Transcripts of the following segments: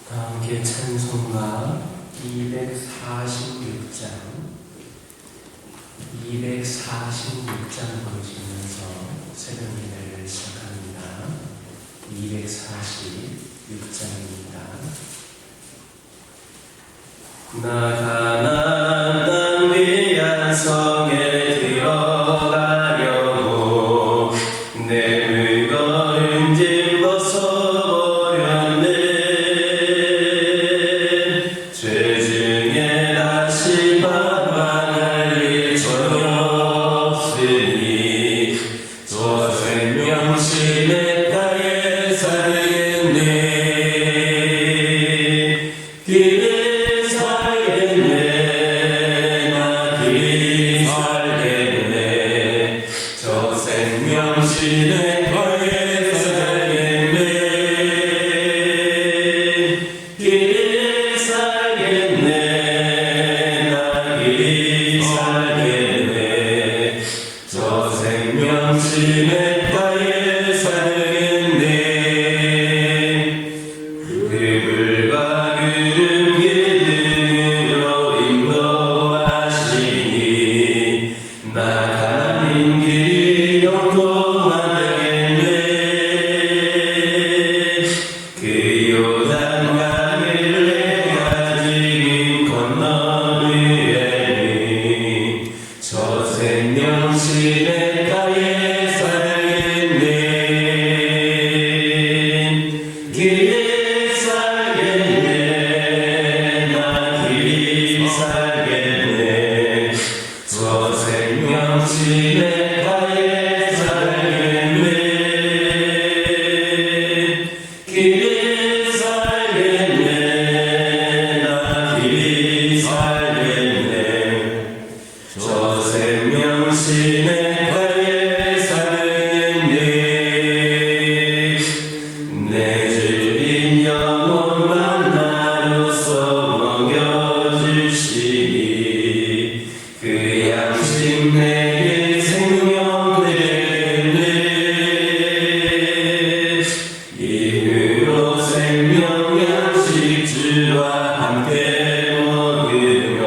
다 함께 찬송가 246장 보시면서 새벽 예배를 시작합니다. 246장입니다. 나 가나안 땅 위한 성에 들어가려고 내 물건 짐 벗어버렸네. 죄 중에 다시 반환할 일 전혀 없으니 저 생명신의 가에 살겠네. 길을 살겠네. 나 길이 살겠네. 저 생명신의 가에 살겠네. 길을 살겠네. 나 길이 살겠네. 저 생명신의 가에 살겠네. 그불과 구름 기둥으로 인도하시니 나가는 길이 영통하겠네. 그 요단강을 내가 지금 건너느니 저 생명신의 가에 살겠네. 길에 살겠네. 나 길이 살겠네. 저 생명신의 가에 살겠네. 길에 살겠네. 나 길이 살겠네. 저 생명신의 가에 살겠네. 내 주인 영혼만 나로서 먹여주시니 그 양식 내게 생명 되네. 이후로 생명 양식 주와 함께 먹으며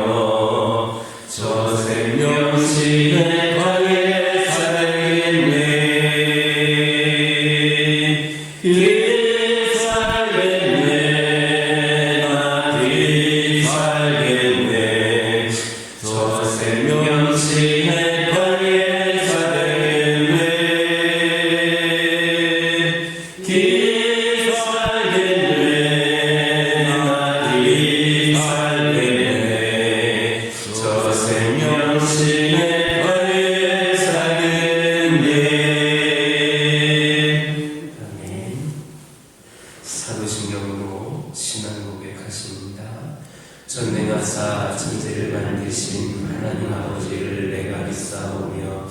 저 생명신의 가에 살겠네. 길이 살겠네. 나 길이 살겠네. 저 생명신의 가에 살겠네. 길이 살겠네. 나 길이 살겠네. 저 생명신의 가에 살겠네. 아멘. 사도신경으로 신앙 고백하십니다. 전능하사 천지를 만드신 하나님 아버지를 내가 믿사오며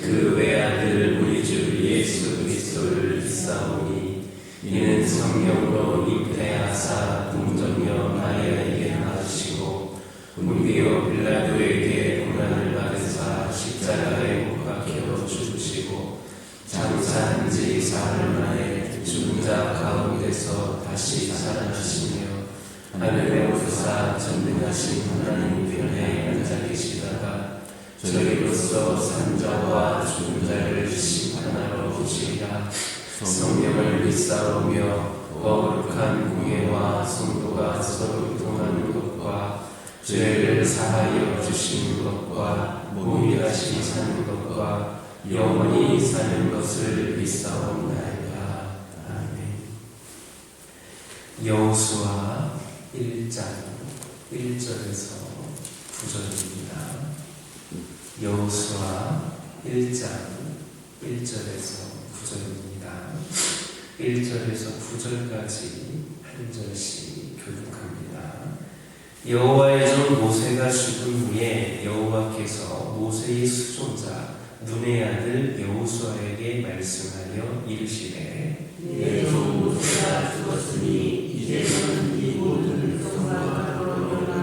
그 외아들 우리 주 예수 그리스도를 믿사오니 이는 성령으로 잉태하사 동정녀 마리아에게 낳으시고 본디오 빌라도에게 고난을 받으사 십자가에 못 박혀 죽으시고 장사한 지 사흘 만에 죽은 자 가운데서 다시 살아나시며 하늘에 오르사 전능하신 하나님 편에 앉아 계시다가 저희로서 산자와 죽은 자를 심판하러 오시리라. 성령을 믿사오며 거룩한 공예와 성도가 서로 통하는 것과 죄를 사하여 주시는 것과 몸이 다시 사는 것과 영원히 사는 것을 믿사옵나이다. 아멘. 여호수아 1장 1절에서 9절입니다. 여호수아 1장 1절에서 9절입니다. 1절에서 9절까지 한 절씩 교독합니다. 여호와의 종 모세가 죽은 후에 여호와께서 모세의 수종자 눈의 아들 여호수아에게 말씀하여 이르시되 내 종 모세가 죽었으니 이제 너는 이 모든 백성과 더불어라.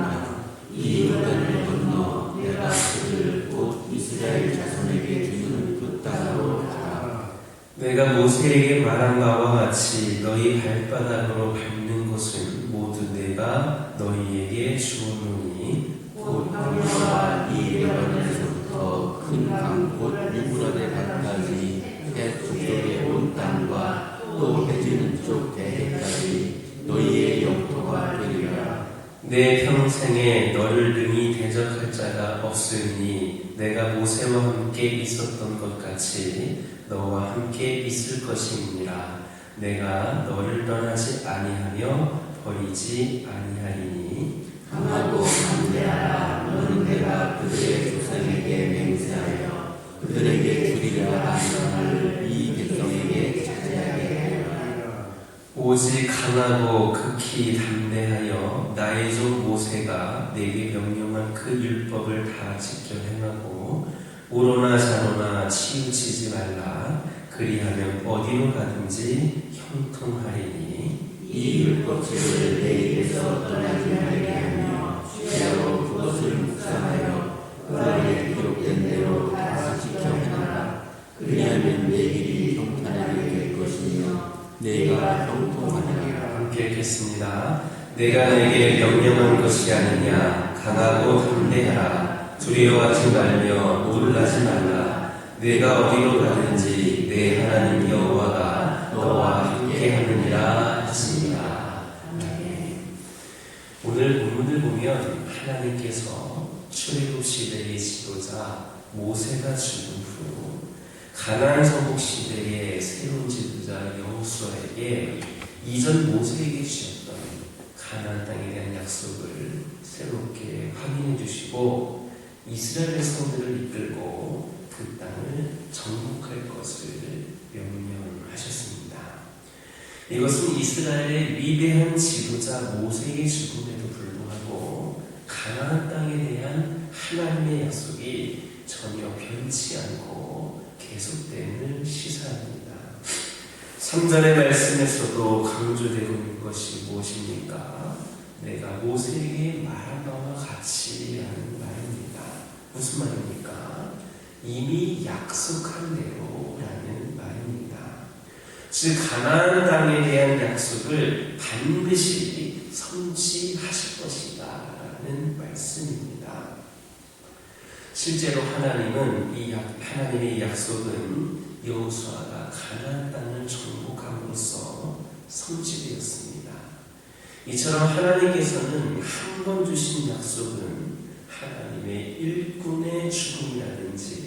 이 요단을 건너 내가 그들 곧 이스라엘 자손에게 주는 그 땅으로 가라. 내가 모세에게 말한 바와 같이 너희 발바닥으로 밟는 것은 모두 내가 너희에게 주었노니 곧 황야와 이 레바논에서부터 큰 강 곧 유브라데 강까지 해 북쪽의 온 땅과 또 해지는 쪽 대해까지 너희의 영토가 되리라. 내 평생에 너를 능히 대적할 자가 없으니 내가 모세와 함께 있었던 것 같이 너와 함께 있을 것이니라. 내가 너를 떠나지 아니하며 버리지 아니하리니 강하고 담대하라. 너는 내가 그들의 조상에게 맹세하여 그들에게 주리라 한 말을 이 백성에게 차지하게 하리라. 오직 강하고 극히 담대하여 나의 종 모세가 내게 명령한 그 율법을 다 지켜 행하고 오로나 좌로나 치우치지 말라. 그리하면 어디로 가든지 형통하리니 이 율법책을 내 입에서 떠나지 말게 하며 주야로 그것을 묵상하여 그 안에 기록된 대로 다 지켜 행하라. 그리하면 내 길이 형통하게 될 것이며 내가 형통하리라. 함께 읽겠습니다. 내가 내게 명령한 것이 아니냐. 강하고 담대하라. 두려워하지 말며 놀라지 말라. 내가 어디로 가든지 내 하나님 여호와가 너와 함께하느니라 하시니라. 오늘 본문을 보면 하나님께서 출애굽 시대의 지도자 모세가 죽은 후 가나안 정복 시대의 새로운 지도자 여호수아에게 이전 모세에게 주셨던 가나안 땅에 대한 약속을 새롭게 확인해 주시고 이스라엘 백성들을 이끌고 그 땅을 정복할 것을 명령하셨습니다. 이것은 이스라엘의 위대한 지도자 모세의 죽음에도 불구하고 가나안 땅에 대한 하나님의 약속이 전혀 변치 않고 계속됨을 시사합니다. 3절의 말씀에서도 강조되고 있는 것이 무엇입니까? 내가 모세에게 말한 바와 같이 하는 말입니다. 무슨 말입니까? 이미 약속한 대로라는 말입니다. 즉 가나안 땅에 대한 약속을 반드시 성취하실 것이다라는 말씀입니다. 실제로 하나님의 약속은 여호수아가 가나안 땅을 정복함으로써 성취되었습니다. 이처럼 하나님께서는 한 번 주신 약속은 하나님의 일꾼의 죽음이라든지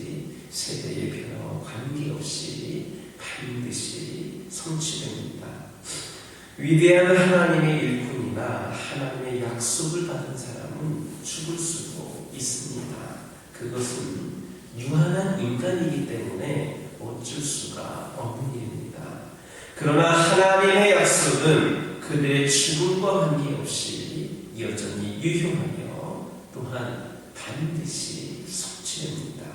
세대의 변화와 관계없이 반드시 성취됩니다. 위대한 하나님의 일꾼이나 하나님의 약속을 받은 사람은 죽을 수도 있습니다. 그것은 유한한 인간이기 때문에 어쩔 수가 없는 일입니다. 그러나 하나님의 약속은 그들의 죽음과 관계없이 여전히 유효하며 또한 반드시 성취됩니다.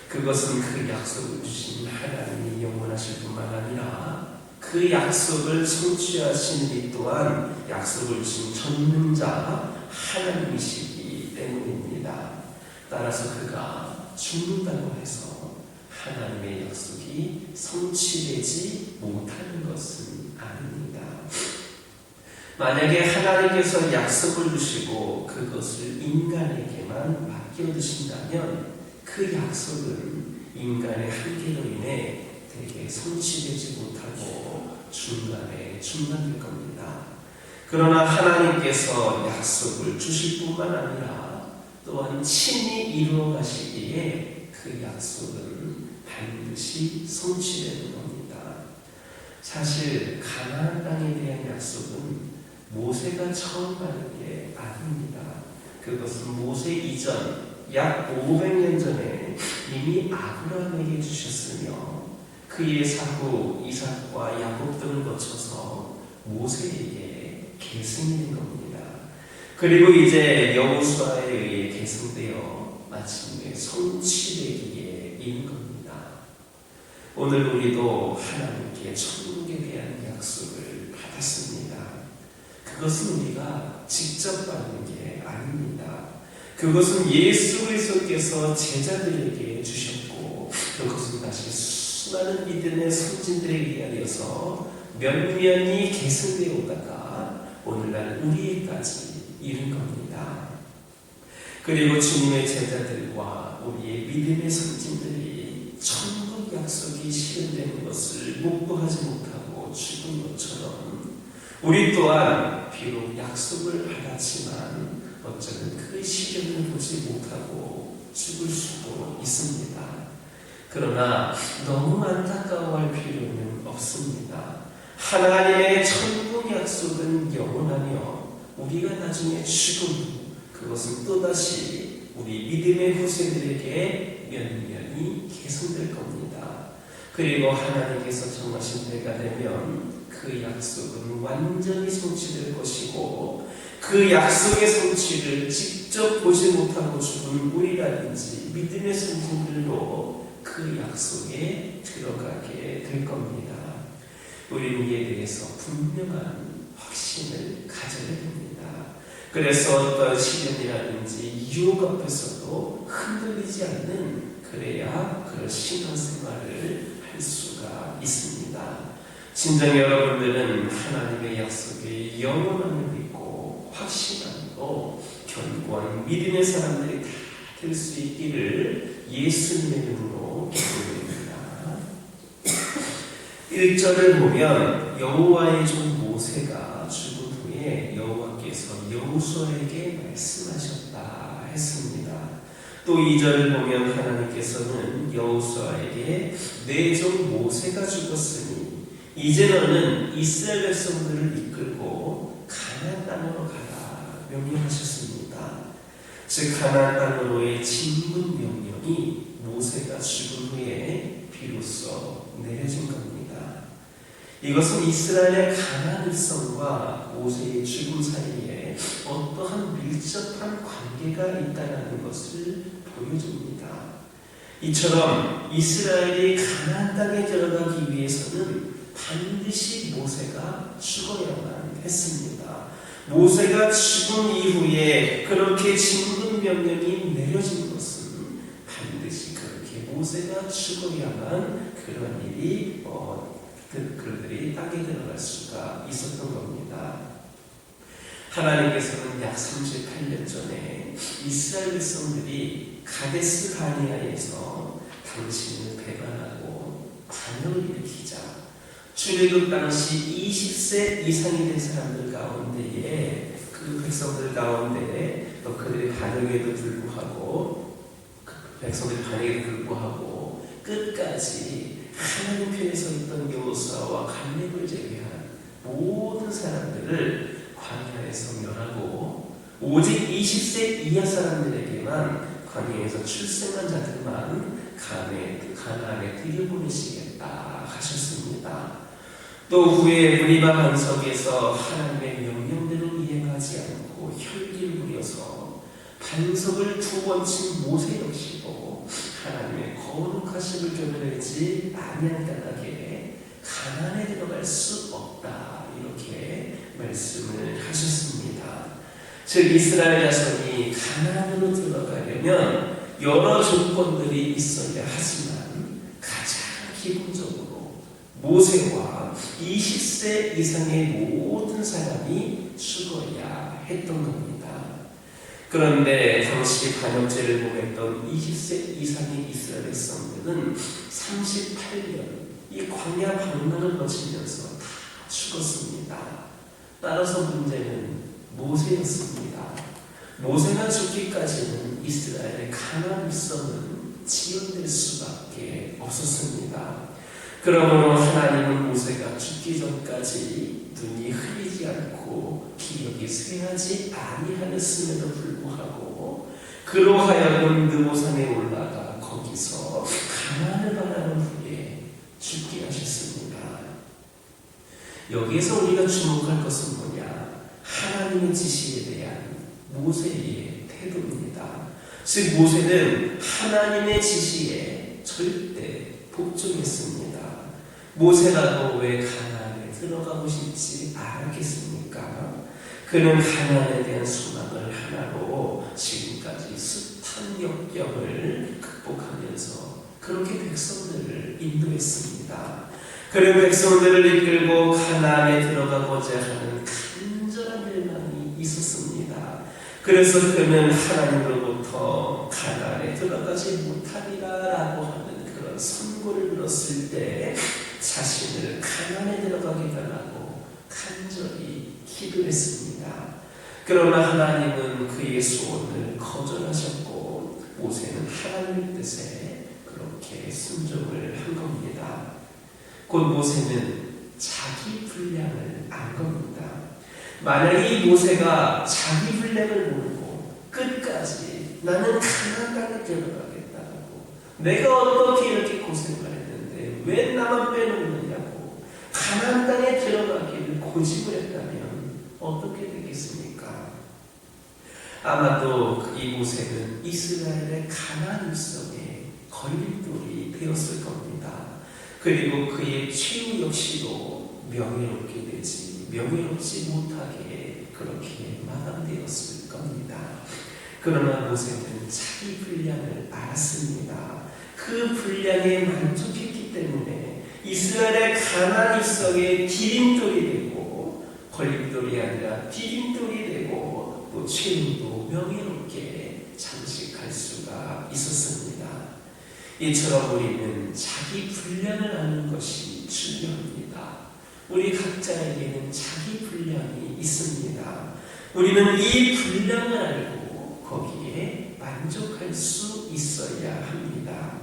그것은 그 약속을 주신 하나님이 영원하실 뿐만 아니라 그 약속을 성취하시는 이 또한 약속을 주신 전능자 하나님이시기 때문입니다. 따라서 그가 죽는다고 해서 하나님의 약속이 성취되지 못하는 것은 아닙니다. 만약에 하나님께서 약속을 주시고 그것을 인간에게만 맡겨두신다면 그 약속은 인간의 한계로 인해 대개 성취되지 못하고 중간에 중단될 겁니다. 그러나 하나님께서 약속을 주실 뿐만 아니라 또한 친히 이루어 가시기에 그 약속은 반드시 성취되는 겁니다. 사실 가나안 땅에 대한 약속은 모세가 처음 받은 게 아닙니다. 그것은 모세 이전 약 500년 전에 이미 아브라함에게 주셨으며 그의 사후 이삭과 야곱 등을 거쳐서 모세에게 계승된 겁니다. 그리고 이제 여호수아에 의해 계승되어 마침내 성취되기에 이른 겁니다. 오늘 우리도 하나님께 천국에 대한 약속을 받았습니다. 그것은 우리가 직접 받는 게 아닙니다. 그것은 예수 그리스도께서 제자들에게 주셨고 그것은 다시 수많은 믿음의 선진들에 의하여서 면면이 계승되어 오다가 오늘날 우리에까지 이른 겁니다. 그리고 주님의 제자들과 우리의 믿음의 선진들이 천국 약속이 실현되는 것을 목도하지 못하고 죽은 것처럼 우리 또한 비록 약속을 받았지만 어쩌면 그 실현을 보지 못하고 죽을 수도 있습니다. 그러나 너무 안타까워할 필요는 없습니다. 하나님의 천국 약속은 영원하며 우리가 나중에 죽은 후 그것은 또다시 우리 믿음의 후세들에게 면면이 계속될 겁니다. 그리고 하나님께서 정하신 때가 되면 그 약속은 완전히 성취될 것이고 그 약속의 성취를 직접 보지 못하고 죽은 우리라든지 믿음의 선진들로 그 약속에 들어가게 될 겁니다. 우리는 이에 대해서 분명한 확신을 가져야 됩니다. 그래서 어떤 시련이라든지 유혹 앞에서도 흔들리지 않는 그래야 그런 신앙생활을 할 수가 있습니다. 진정 여러분들은 하나님의 약속에 영원함을 믿고 확신하고 견고한 믿음의 사람들이 다 될 수 있기를 예수님의 이름으로 기도드립니다. 1절을 보면 여호와의 종 모세가 죽은 후에 여호와께서 여호수아에게 말씀하셨다 했습니다. 또 2절을 보면 하나님께서는 여호수아에게 내 종 모세가 죽었으니 이제 너는 이스라엘 백성들을 이끌고 가나안 땅으로 가라 명령하셨습니다. 즉 가나안 땅으로의 진군 명령이 모세가 죽은 후에 비로소 내려진 겁니다. 이것은 이스라엘의 가나안 일성과 모세의 죽음 사이에 어떠한 밀접한 관계가 있다는 것을 보여줍니다. 이처럼 이스라엘이 가나안 땅에 들어가기 위해서는 반드시 모세가 죽어야만 했습니다. 모세가 죽은 이후에 그렇게 진군 명령이 내려진 것은 반드시 그렇게 모세가 죽어야만 그런 일이 그들이 땅에 들어갈 수가 있었던 겁니다. 하나님께서는 약 38년 전에 이스라엘 백성들이 가데스 바네아에서 당신을 배반하고 반역을 일으키자 출애굽 당시 20세 이상이 된 사람들 가운데에 그 백성들 가운데 또 그들의 반역에도 불구하고 백성들의 반역에도 불구하고 끝까지 하나님 편에 서 있던 여호수아와 갈렙을 제외한 모든 사람들을 광야에서 멸하고 오직 20세 이하 사람들에게만 광야에서 출생한 자들만 가나안에 들여보내시겠다 하셨습니다. 또 후에 무리바 반석에서 하나님의 명령대로 이행하지 않고 혈기를 부려서 반석을 2번 친 모세 역시도 하나님의 거룩하심을 견뎌내지 아니한 까닭에 가나안에 들어갈 수 없다 이렇게 말씀을 하셨습니다. 즉 이스라엘 자손이 가나안으로 들어가려면 여러 조건들이 있어야 하지만 가장 기본적으로 모세와 20세 이상의 모든 사람이 죽어야 했던 겁니다. 그런데 당시 반역죄를 범했던 20세 이상의 이스라엘 백성들은 38년 이 광야 방랑을 거치면서 다 죽었습니다. 따라서 문제는 모세였습니다. 모세가 죽기까지는 이스라엘의 가나안 일성은 지연될 수밖에 없었습니다. 그러므로 하나님은 모세가 죽기 전까지 눈이 흐리지 않고 기력이 쇠하지 아니하였음에도 불구하고 그로 하여금 느보산에 올라가 거기서 가나안을 바라본 후에 죽게 하셨습니다. 여기에서 우리가 주목할 것은 뭐냐? 하나님의 지시에 대한 모세의 태도입니다. 즉 모세는 하나님의 지시에 절대 복종했습니다. 모세라도 왜 가나안에 들어가고 싶지 않았겠습니까? 그는 가나안에 대한 소망을 하나로 지금까지 숱한 역경을 극복하면서 그렇게 백성들을 인도했습니다. 그런 백성들을 이끌고 가나안에 들어가고자 하는 간절한 있었습니다. 그래서 그는 하나님으로부터 가나안에 들어가지 못하리라라고 하는 그런 선고를 들었을 때 자신을 가나안에 들어가게 달라고 간절히 기도했습니다. 그러나 하나님은 그의 소원을 거절하셨고 모세는 하나님의 뜻에 그렇게 순종을 한 겁니다. 곧 모세는 자기 분량을 안 겁니다. 만약에 이 모세가 자기 분량을 모르고 끝까지 나는 가나안 땅에 들어가겠다고, 내가 어떻게 이렇게 고생을 했는데 왜 나만 빼놓느냐고 가나안 땅에 들어가기를 고집을 했다면 어떻게 되겠습니까? 아마도 이 모세는 이스라엘의 가나안 일성의 걸림돌이 되었을 겁니다. 그리고 그의 최후 역시도 명예롭게 되지 명예롭지 못하게 그렇게 마감되었을 겁니다. 그러나 모세는 자기 분량을 알았습니다. 그 분량에 만족했기 때문에 이스라엘의 가나안 일성의 디딤돌이 되고, 걸림돌이 아니라 디딤돌이 되고, 또 최후도 명예롭게 장식할 수가 있었습니다. 이처럼 우리는 자기 분량을 아는 것이 중요합니다. 우리 각자에게는 자기 분량이 있습니다. 우리는 이 분량을 알고 거기에 만족할 수 있어야 합니다.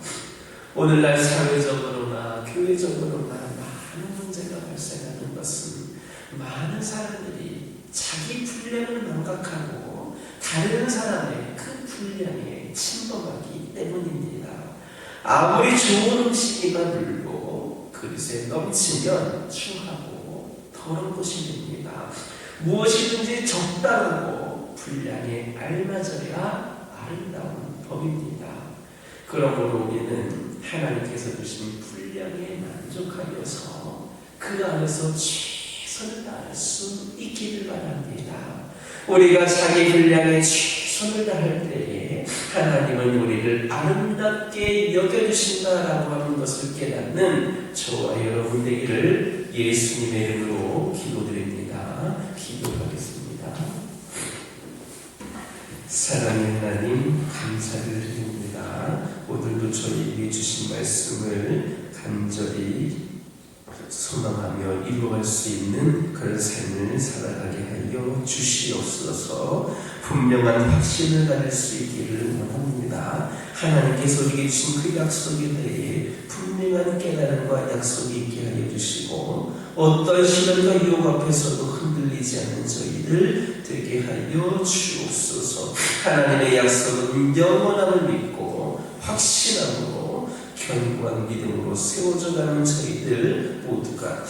오늘날 사회적으로나 교회적으로나 많은 문제가 발생하는 것은 많은 사람들이 자기 분량을 망각하고 다른 사람의 그 분량에 침범하기 때문입니다. 아무리 좋은 음식이나 물도 그릇에 넘치면 추하고 더러운 것이 됩니다. 무엇이든지 적당하고 분량에 알맞아야 아름다운 법입니다. 그러므로 우리는 하나님께서 주신 분량에 만족하여서 그 안에서 최선을 다할 수 있기를 바랍니다. 우리가 자기 분량에 최선을 다할 때에 하나님은 우리를 아름답게 여겨주신다라고 하는 것을 깨닫는 저와 여러분 되기를 예수님의 이름으로 기도드립니다. 기도하겠습니다. 사랑의 하나님, 감사를 드립니다. 오늘도 저희에게 주신 말씀을 간절히 소망하며 이루어갈 수 있는 그런 삶을 살아가게 하여 주시옵소서. 분명한 확신을 가질 수 있기를 원합니다. 하나님께서 우리에게 주신 그 약속에 대해 분명한 깨달음과 약속이 있게 하여 주시고, 어떤 시련과 유혹 앞에서도 흔들리지 않는 저희들 되게 하여 주옵소서. 하나님의 약속은 영원함을 믿고 확신함으로 견고한 믿음으로 세워져가는 저희들 모두가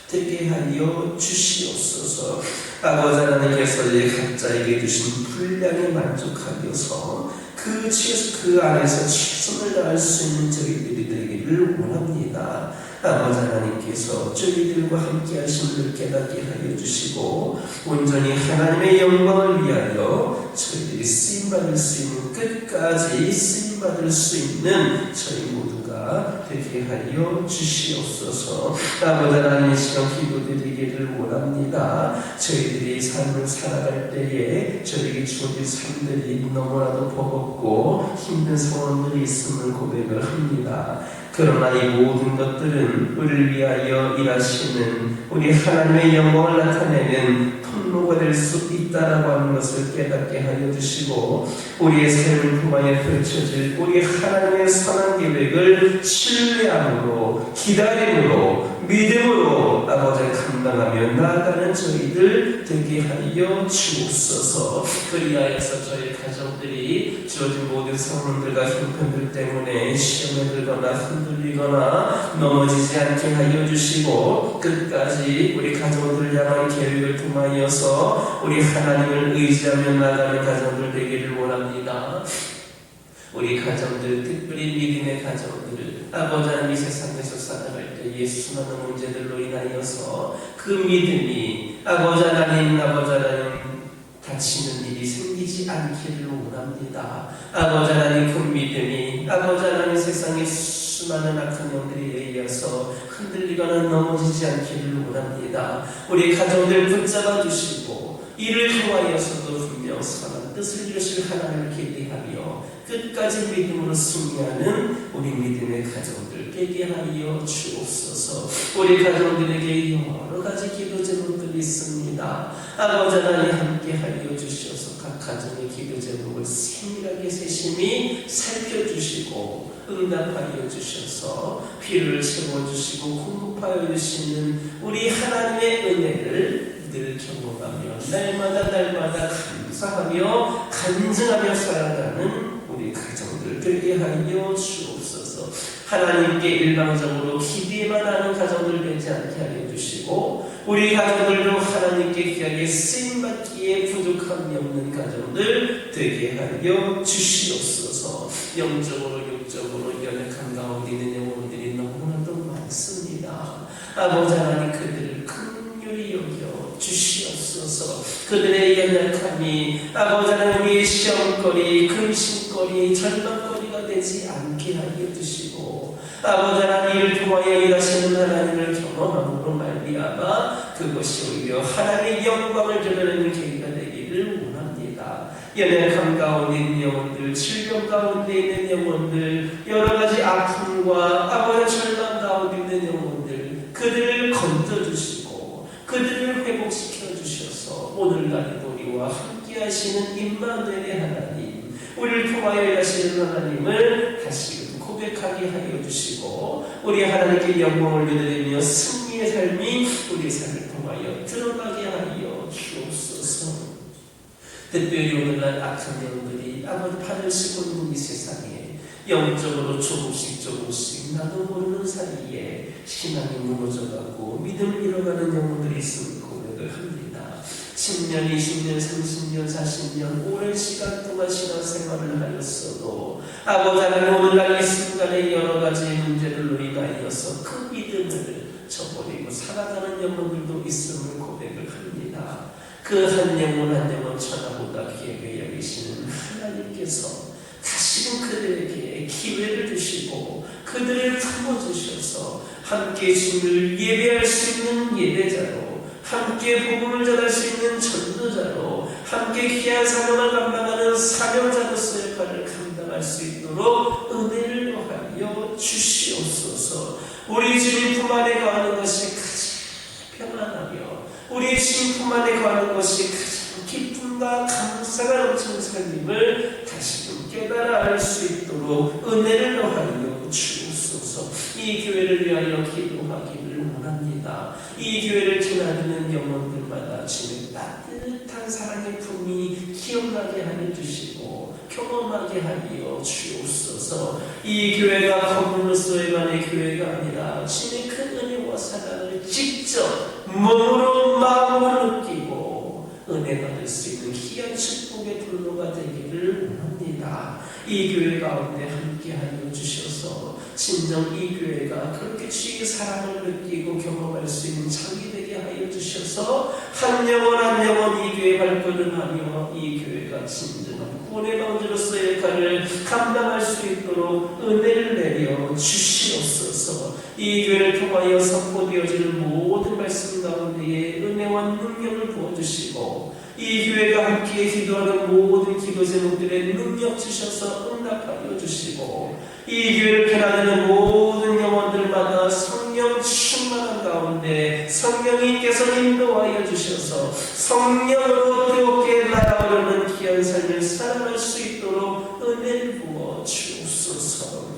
되게 하여 주시옵소서. 아버지 하나님께서 각자에게 주신 분량에 만족하여서 그 안에서 최선을 다할 수 있는 저희들이 되기를 원합니다. 아버지 하나님께서 저희들과 함께 하심을 깨닫게 하여 주시고, 온전히 하나님의 영광을 위하여 저희들이 쓰임받을 수 있는, 끝까지 쓰임받을 수 있는 저희 모두가 되게 하여 주시옵소서. 아버지 하나님, 시간 기도드리기를 원합니다. 저희들이 삶을 살아갈 때에 저에게 주어진 삶들이 너무나도 버겁고 힘든 상황들이 있음을 고백을 합니다. 그러나 이 모든 것들은 우리를 위하여 일하시는 우리 하나님의 영광을 나타내는 통로가 될 수 있다라고 하는 것을 깨닫게 하여 주시고, 우리의 삶을 통하여 펼쳐질 우리 하나님의 선한 계획을 신뢰함으로, 기다림으로, 믿음으로 아버지를 감당하며 나아가는 저희들 되게 하여 주옵소서. 그리하여서 저희 가정들이 주어진 모든 상황들과 형편들 때문에 시험에 들거나 흔들리거나 넘어지지 않게 하여 주시고, 끝까지 우리 가정들을 향한 계획을 통하여서 우리 하나님을 의지하며 나아가는 가정들 되기를 원합니다. 우리 가정들, 특별히 믿음의 가정들을 아버지 하나님 이 세상에서 살아갈 때에 수많은 문제들로 인하여서 그 믿음이 아버지 하나님 다치는 일이 생기지 않기를 원합니다. 아버지 하나님 그 믿음이 아버지 하나님 세상의 수많은 악한 영들에 의해서 흔들리거나 넘어지지 않기를 원합니다. 우리 가정들 붙잡아 주시고 이를 통하여서도 분명 선한 뜻을 이루실 하나님을 기대하며 끝까지 믿음으로 승리하는 우리 믿음의 가정들 되게 하여 주옵소서. 우리 가정들에게 여러 가지 기도 제목들이 있습니다. 아버지 하나님 함께 하여 주시옵소서. 각 가정의 기도 제목을 세밀하게 세심히 살펴주시고 응답하여 주셔서 피를 채워주시고 공급하여 주시는 우리 하나님의 은혜를 늘 경험하며 날마다 감사하며 간증하며 살아가는 우리 가정들 되게 하여 주옵소서. 하나님께 일방적으로 기대만 하는 가정들 되지 않게 하여 주시고 우리 가정들도 하나님께 귀하게 쓰임받기에 부족함이 없는 가정들 되게 하여 주시옵소서. 영적으로 육적으로 연약한 가운데 있는 영혼들이 너무나도 많습니다. 아버지 하나님 그들을 긍휼히 여겨 주시옵소서. 그들의 연약함이 아버지 하나님 우리의 시험거리, 근심거리, 절망거리가 되지 않게 하여 주시고 아버지 하나님 이를 통하여 일하시는 하나님을 경험함으로 말미암아 그것이 오히려 하나님의 영광을 드러내는 계기가 되기를 원합니다. 연약함 가운데 있는 영혼들, 질병 가운데 있는 영혼들, 여러 가지 아픔과 아버지 절망 가운데 있는 영혼들 그들을 건져주시고 그들을 회복시켜 주셔서 오늘날에도 우리와 함께 하시는 임마누엘의 하나님, 우리를 통하여 일하시는 하나님을 다시금 고백하게 하여 주시고 우리 하나님께 영광을 드리며 승리의 삶이 우리 삶을 통하여 드러나게 하여 주옵소서. 특별히 오늘날 악한 영들이 아버지 판을 씌고 있는 이 세상에 영적으로 조금씩 나도 모르는 사이에 신앙이 무너져가고 믿음을 잃어가는 영혼들이 있음을 고백을 합니다. 10년, 20년, 30년, 40년 오랜 시간 동안 신앙생활을 하였어도 아버지 하나님 오늘날 이 순간에 여러 가지 문제를 인하여서 그 믿음을 저버리고 살아가는 영혼들도 있음을 고백을 합니다. 그 한 영혼 한 영혼 천하보다 귀하게 여기시는 하나님께서 다시금 그들에게 기회를 주시고 그들을 품어주셔서 함께 주를 예배할 수 있는 예배자로, 함께 복음을 전할 수 있는 전도자로, 함께 귀한 사명을 감당하는 사명자로서 역할을 감당할 수 있도록 은혜를 더하여 주시옵소서. 우리 주님 품 안에 거하는 것이 가장 평안하며 우리 주님 품 안에 거하는 것이 가장 기쁨과 감사가 넘치는 삶임을 다시금 깨달아 알 수 있도록 은혜를 더하여 주옵소서. 이 교회를 위하여 기도하기를 원합니다. 이 교회를 지나가는 영혼들마다 주님의 따뜻한 사랑의 품이 기억나게 하여 주시고 경험하게 하여 주옵소서. 이 교회가 건물로서의만의 교회가 아니라 주님의 큰 은혜와 사랑을 직접 몸으로 마음으로 느끼고 은혜 받을 수 있는 귀한 축복의 통로가 되기를 원합니다. 이 교회 가운데 함께 하여 주셔서 진정 이 교회가 그렇게 주의 사랑을 느끼고 경험할 수 있는 장이 되게 하여 주셔서 한 영혼 한 영혼 이 교회 발걸음하며 이 교회가 진정한 구원의 방주로서의 역할을 감당할 수 있도록 은혜를 내려 주시옵소서. 이 교회를 통하여 선포되어지는 모든 말씀 가운데에 은혜와 능력을 부어주시고 이 교회가 함께 기도하는 모든 기도 제목들의 능력 주셔서 응답하여 주시고 이 교회를 편안하는 모든 영혼들마다 성령 충만한 가운데 성령님께서 인도하여 주셔서 성령으로 뜨겁게 날아오르는 귀한 삶을 살아갈 수 있도록 은혜를 부어 주옵소서.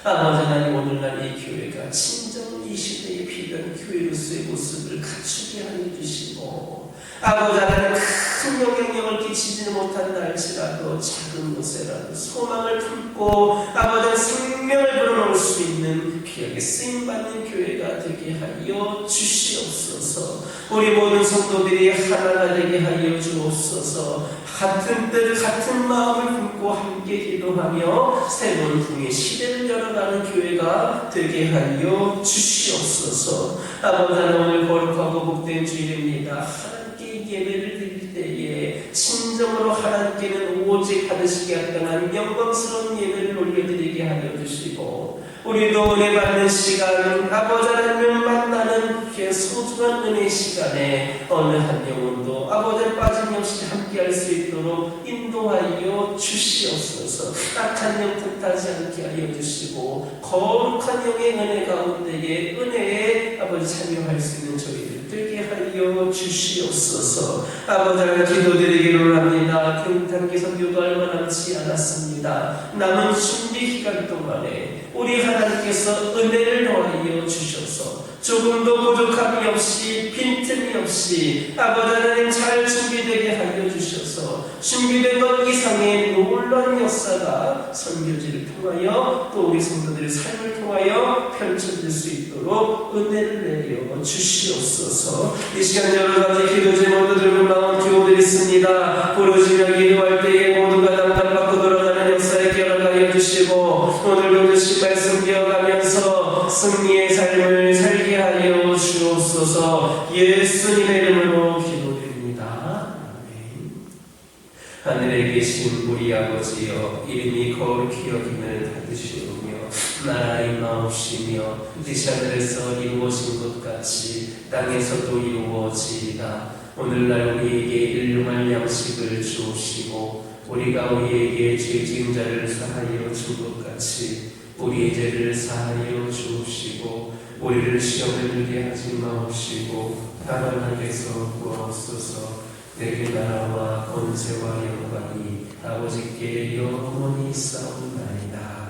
아버지 하나님 오늘날 이 교회가 진정 이 시대에 필요한 교회로서의 모습을 갖추게 하여 주시고 아버지 하나님 큰 영향력을 끼치지는 못한다 할지라도 작은 곳에라도 소망을 품고 아버지 생명을 불어넣을 수 있는 귀하게 쓰임받는 교회가 되게 하여 주시옵소서. 우리 모든 성도들이 하나가 되게 하여 주옵소서. 같은 뜻 같은 마음을 품고 함께 기도하며 새로운 풍의 시대를 열어가는 교회가 되게 하여 주시옵소서. 아버지 하나님 오늘 거룩하고 복된 주일입니다. 하나님께 예배를 드릴 때에 진정으로 하나님께는 오직 받으시기 합당한 영광스러운 예배를 올려드리게 하여 주시고 우리도 은혜 받는 시간, 아버지 하나님을 만나는 그 소중한 은혜 시간에 어느 한 영혼도 아버지 빠짐없이 함께할 수 있도록 인도하여 주시옵소서. 악한 영 뜻하지 않게 하여 주시고 거룩한 영의 은혜 가운데에 은혜에 아버지 참여할 수 있는 저희들 되게 하여 주시옵소서. 아버지 하나님 기도드리기를 합니다. 단기 선교도 얼마 남지 않았습니다. 남은 준비 기간 동안에 우리 하나님께서 은혜를 더하여 주셔서 조금도 부족함이 없이 빈틈이 없이 아버지 하나님 잘 준비되게 하여 주셔서 준비된 것 이상의 놀라운 역사가 선교지를 통하여 또 우리 성도들의 삶을 통하여 펼쳐질 수 있도록 은혜를 내려 주시옵소서. 이 시간 여러 가지 기도 제목도 들고 나온 기도드렸습니다. 부르짖으며 기도할 때에 모두가 담당받고 돌아가는 역사에 결합하여 주시고 오늘도 주신 말씀 기억하면서 승리의 삶을 살게 하여 주옵소서. 예수님의 이름으로 기도드립니다. 아멘. 하늘에 계신 우리 아버지여, 이름이 거룩히 여김을 받으시오며 나라 임하옵시며 뜻이 하늘에서 이루어진 것 같이 땅에서도 이루어지이다. 오늘날 우리에게 일용할 양식을 주옵시고 우리가 우리에게 죄 지은 자를 사하여 준 것 같이 우리의 죄를 사하여 주옵시고 우리를 시험에 들게 하지 마옵시고 다만 악에서 구하옵소서. 내게 나라와 권세와 영광이 아버지께 영원히 있사옵나이다.